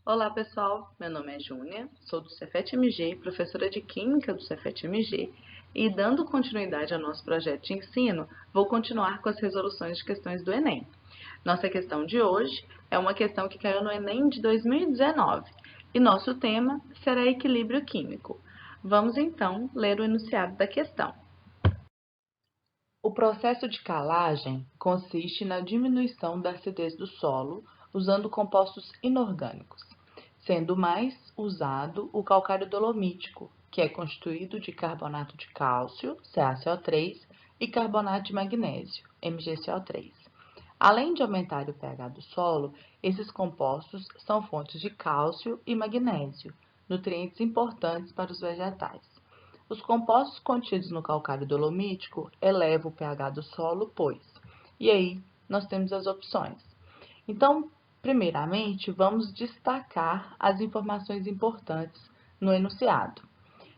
Olá pessoal, meu nome é Júnia, sou do Cefet-MG, professora de Química do Cefet-MG e dando continuidade ao nosso projeto de ensino, vou continuar com as resoluções de questões do Enem. Nossa questão de hoje é uma questão que caiu no Enem de 2019 e nosso tema será equilíbrio químico. Vamos então ler o enunciado da questão. O processo de calagem consiste na diminuição da acidez do solo usando compostos inorgânicos, sendo mais usado o calcário dolomítico, que é constituído de carbonato de cálcio, CaCO3, e carbonato de magnésio, MgCO3. Além de aumentar o pH do solo, esses compostos são fontes de cálcio e magnésio, nutrientes importantes para os vegetais. Os compostos contidos no calcário dolomítico elevam o pH do solo, e aí nós temos as opções. Então, primeiramente, vamos destacar as informações importantes no enunciado.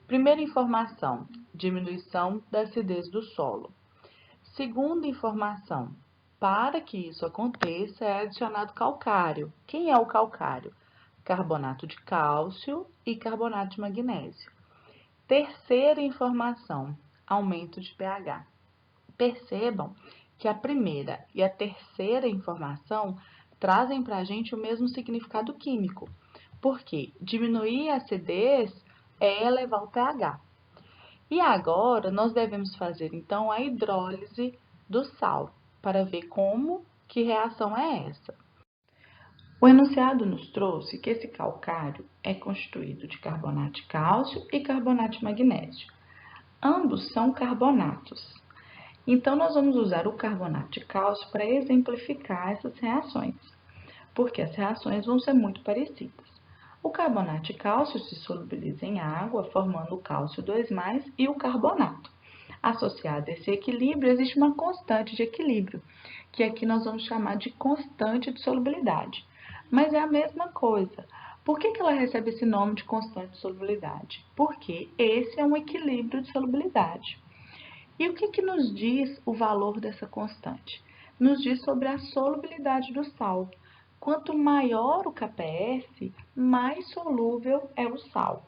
Primeira informação, diminuição da acidez do solo. Segunda informação, para que isso aconteça é adicionado calcário. Quem é o calcário? Carbonato de cálcio e carbonato de magnésio. Terceira informação, aumento de pH. Percebam que a primeira e a terceira informação trazem para a gente o mesmo significado químico, porque diminuir a acidez é elevar o pH. E agora nós devemos fazer então a hidrólise do sal, para ver que reação é essa. O enunciado nos trouxe que esse calcário é constituído de carbonato de cálcio e carbonato de magnésio. Ambos são carbonatos. Então, nós vamos usar o carbonato de cálcio para exemplificar essas reações, porque as reações vão ser muito parecidas. O carbonato de cálcio se solubiliza em água, formando o cálcio 2+, e o carbonato. Associado a esse equilíbrio, existe uma constante de equilíbrio, que aqui nós vamos chamar de constante de solubilidade. Mas é a mesma coisa. Por que ela recebe esse nome de constante de solubilidade? Porque esse é um equilíbrio de solubilidade. E o que nos diz o valor dessa constante? Nos diz sobre a solubilidade do sal. Quanto maior o kPf, mais solúvel é o sal.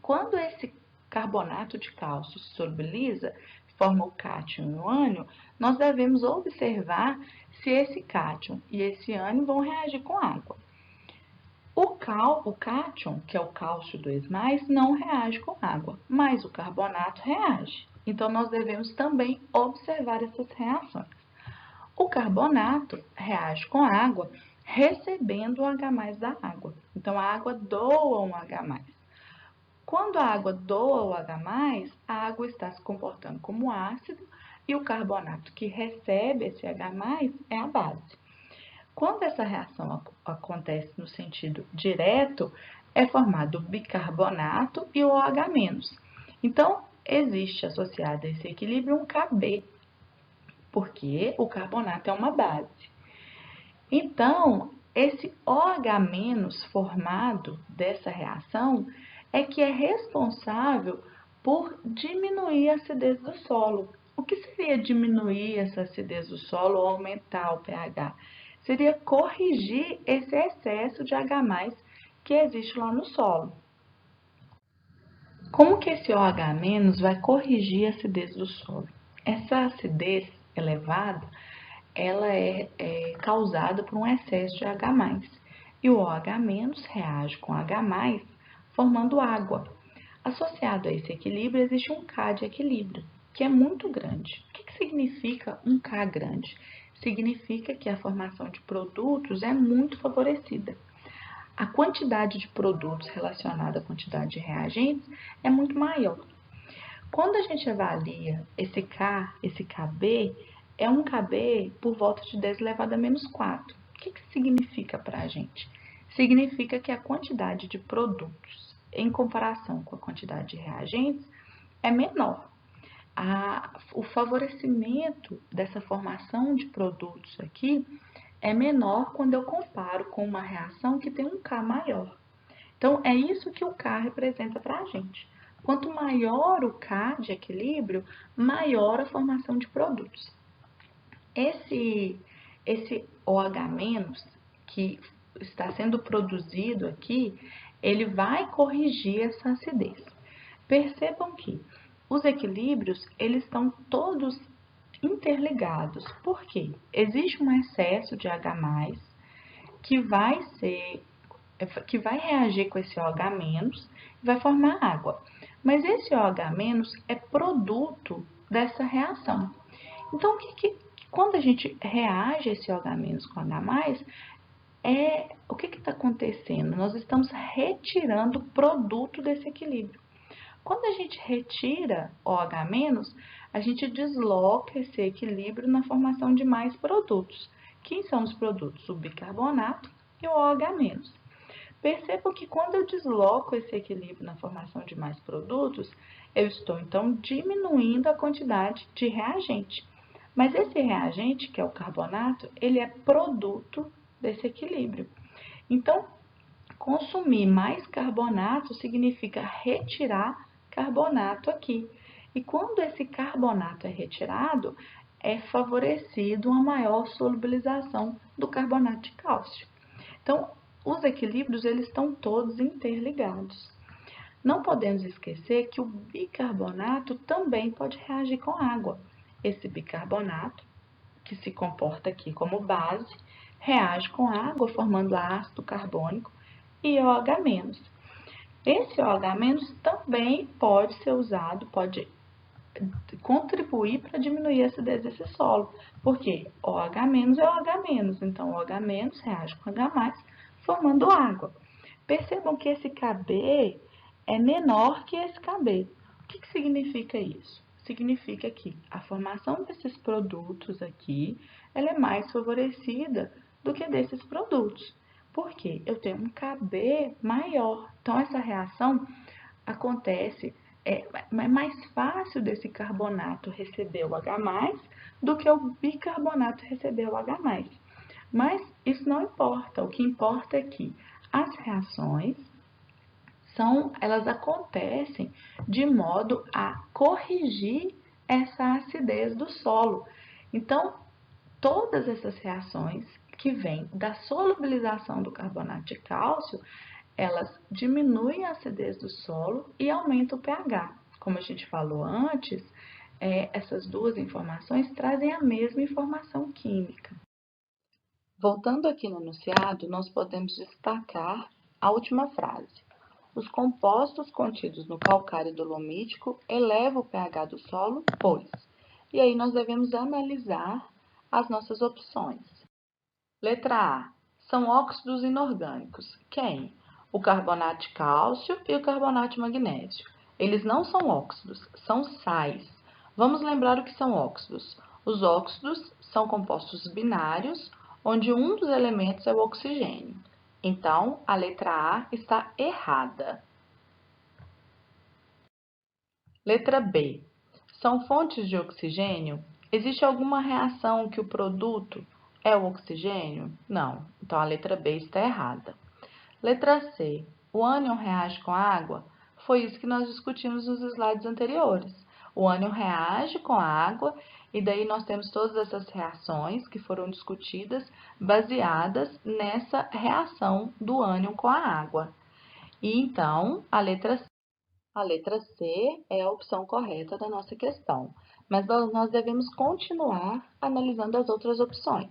Quando esse carbonato de cálcio se solubiliza, forma o cátion e o ânion, nós devemos observar se esse cátion e esse ânion vão reagir com água. O cátion, que é o cálcio 2+, não reage com água, mas o carbonato reage. Então, nós devemos também observar essas reações. O carbonato reage com a água recebendo o H+ da água. Então, a água doa um H+. Quando a água doa o H+, a água está se comportando como ácido e o carbonato que recebe esse H+ é a base. Quando essa reação acontece no sentido direto, é formado o bicarbonato e o OH-. Então, existe associado a esse equilíbrio um Kb, porque o carbonato é uma base. Então, esse OH- formado dessa reação é que é responsável por diminuir a acidez do solo. O que seria diminuir essa acidez do solo ou aumentar o pH? Seria corrigir esse excesso de H+ que existe lá no solo. Como que esse OH- vai corrigir a acidez do solo? Essa acidez elevada, ela é causada por um excesso de H+. E o OH- reage com H+, formando água. Associado a esse equilíbrio, existe um K de equilíbrio, que é muito grande. O que significa um K grande? Significa que a formação de produtos é muito favorecida. A quantidade de produtos relacionada à quantidade de reagentes é muito maior. Quando a gente avalia esse K, esse KB, é um KB por volta de 10 elevado a menos 4. O que significa para a gente? Significa que a quantidade de produtos em comparação com a quantidade de reagentes é menor. O favorecimento dessa formação de produtos aqui é menor quando eu comparo com uma reação que tem um K maior. Então, é isso que o K representa para a gente. Quanto maior o K de equilíbrio, maior a formação de produtos. Esse OH- que está sendo produzido aqui, ele vai corrigir essa acidez. Percebam que os equilíbrios, eles estão todos interligados. Por quê? Existe um excesso de H+, que vai reagir com esse OH- e vai formar água. Mas esse OH- é produto dessa reação. Então, quando a gente reage esse OH- com H+, o que está acontecendo? Nós estamos retirando o produto desse equilíbrio. Quando a gente retira OH-, a gente desloca esse equilíbrio na formação de mais produtos. Quem são os produtos? O bicarbonato e o OH-. Percebam que quando eu desloco esse equilíbrio na formação de mais produtos, eu estou então diminuindo a quantidade de reagente. Mas esse reagente, que é o carbonato, ele é produto desse equilíbrio. Então, consumir mais carbonato significa retirar carbonato aqui. E quando esse carbonato é retirado, é favorecido uma maior solubilização do carbonato de cálcio. Então, os equilíbrios eles estão todos interligados. Não podemos esquecer que o bicarbonato também pode reagir com água. Esse bicarbonato, que se comporta aqui como base, reage com água, formando ácido carbônico e OH-. Esse OH- também pode ser usado, pode contribuir para diminuir a acidez desse solo, porque OH- é OH-, então OH- reage com H+, formando água. Percebam que esse KB é menor que esse KB. O que significa isso? Significa que a formação desses produtos aqui, ela é mais favorecida do que desses produtos. Por quê? Eu tenho um KB maior. Então, essa reação acontece, é mais fácil desse carbonato receber o H+, do que o bicarbonato receber o H+. Mas isso não importa. O que importa é que as reações elas acontecem de modo a corrigir essa acidez do solo. Então, todas essas reações que vêm da solubilização do carbonato de cálcio, elas diminuem a acidez do solo e aumentam o pH. Como a gente falou antes, essas duas informações trazem a mesma informação química. Voltando aqui no enunciado, nós podemos destacar a última frase. Os compostos contidos no calcário dolomítico elevam o pH do solo, pois. E aí nós devemos analisar as nossas opções. Letra A. São óxidos inorgânicos. Quem? O carbonato de cálcio e o carbonato de magnésio. Eles não são óxidos, são sais. Vamos lembrar o que são óxidos. Os óxidos são compostos binários, onde um dos elementos é o oxigênio. Então, a letra A está errada. Letra B. São fontes de oxigênio? Existe alguma reação que o produto é o oxigênio? Não. Então, a letra B está errada. Letra C. O ânion reage com a água? Foi isso que nós discutimos nos slides anteriores. O ânion reage com a água e daí nós temos todas essas reações que foram discutidas baseadas nessa reação do ânion com a água. E então, a letra C é a opção correta da nossa questão, mas nós devemos continuar analisando as outras opções.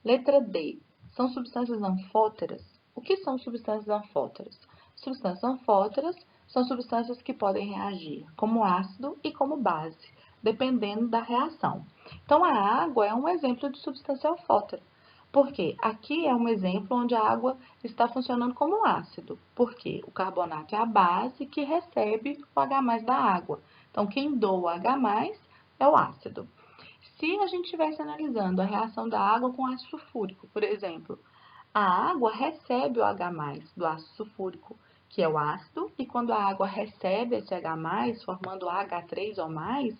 Letra D. São substâncias anfóteras? O que são substâncias anfóteras? Substâncias anfóteras são substâncias que podem reagir como ácido e como base, dependendo da reação. Então, a água é um exemplo de substância anfótera. Por quê? Aqui é um exemplo onde a água está funcionando como ácido, porque o carbonato é a base que recebe o H+ da água. Então, quem doa o H+, é o ácido. Se a gente estivesse analisando a reação da água com ácido sulfúrico, por exemplo, a água recebe o H+ do ácido sulfúrico, que é o ácido, e quando a água recebe esse H+, formando H3 ou mais,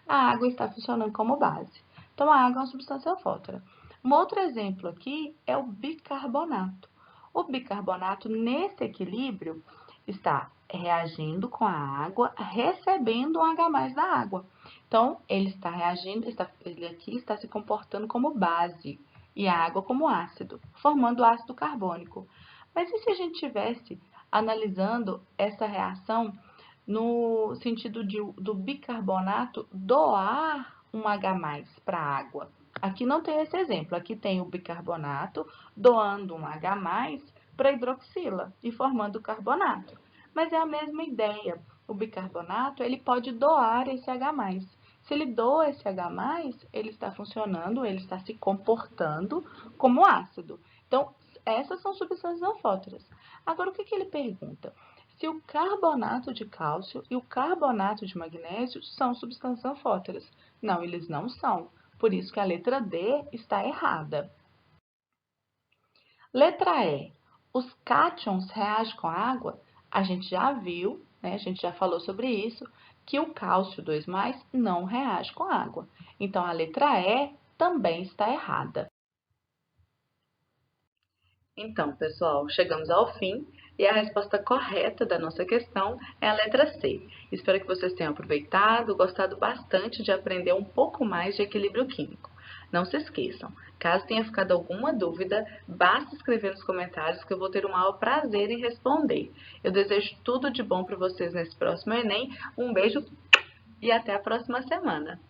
a água está funcionando como base. Então, a água é uma substância fótora. Um outro exemplo aqui é o bicarbonato. O bicarbonato, nesse equilíbrio, está reagindo com a água, recebendo um H+ da água. Então, ele está reagindo, ele aqui está se comportando como base e a água como ácido, formando ácido carbônico. Mas e se a gente estivesse analisando essa reação no sentido do bicarbonato doar um H+ para a água? Aqui não tem esse exemplo, aqui tem o bicarbonato doando um H+ para a hidroxila e formando carbonato. Mas é a mesma ideia, o bicarbonato ele pode doar esse H+. Se ele doa esse H+, ele está funcionando, ele está se comportando como ácido. Então, essas são substâncias anfóteras. Agora, o que ele pergunta? Se o carbonato de cálcio e o carbonato de magnésio são substâncias anfóteras. Não, eles não são. Por isso que a letra D está errada. Letra E. Os cátions reagem com a água? A gente já viu, né? A gente já falou sobre isso, que o cálcio 2+ não reage com água. Então, a letra E também está errada. Então, pessoal, chegamos ao fim e a resposta correta da nossa questão é a letra C. Espero que vocês tenham aproveitado, gostado bastante de aprender um pouco mais de equilíbrio químico. Não se esqueçam, caso tenha ficado alguma dúvida, basta escrever nos comentários que eu vou ter o maior prazer em responder. Eu desejo tudo de bom para vocês nesse próximo Enem. Um beijo e até a próxima semana!